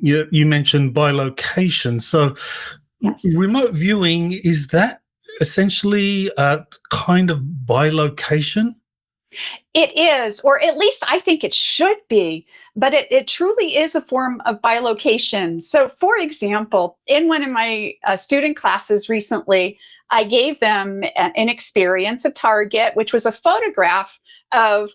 You mentioned bilocation. So Yes. remote viewing, is that essentially a kind of bilocation? It is, or at least I think it should be, but it truly is a form of bilocation. So, for example, in one of my student classes recently, I gave them an experience, a target, which was a photograph of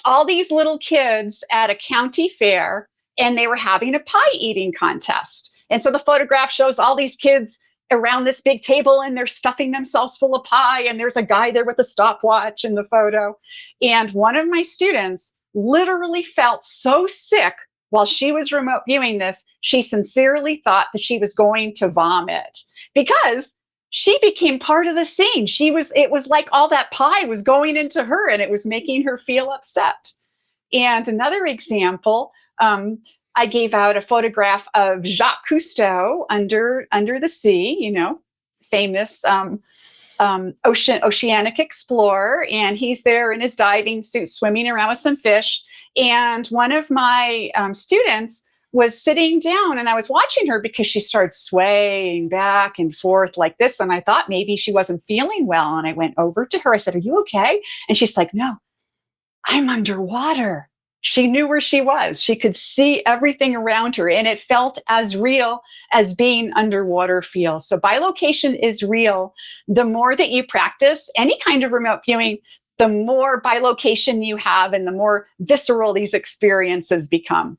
all these little kids at a county fair, and they were having a pie eating contest. And so the photograph shows all these kids around this big table and they're stuffing themselves full of pie, and there's a guy there with a stopwatch in the photo. And one of my students literally felt so sick while she was remote viewing this, she sincerely thought that she was going to vomit because she became part of the scene. It was like all that pie was going into her and it was making her feel upset. And another example, I gave out a photograph of Jacques Cousteau under the sea, famous oceanic explorer, and he's there in his diving suit swimming around with some fish. And one of my students was sitting down, and I was watching her because she started swaying back and forth like this. And I thought maybe she wasn't feeling well. And I went over to her. I said, "Are you okay?" And she's like, "No, I'm underwater." She knew where she was. She could see everything around her, and it felt as real as being underwater feels. So bilocation is real. The more that you practice any kind of remote viewing, the more bilocation you have and the more visceral these experiences become.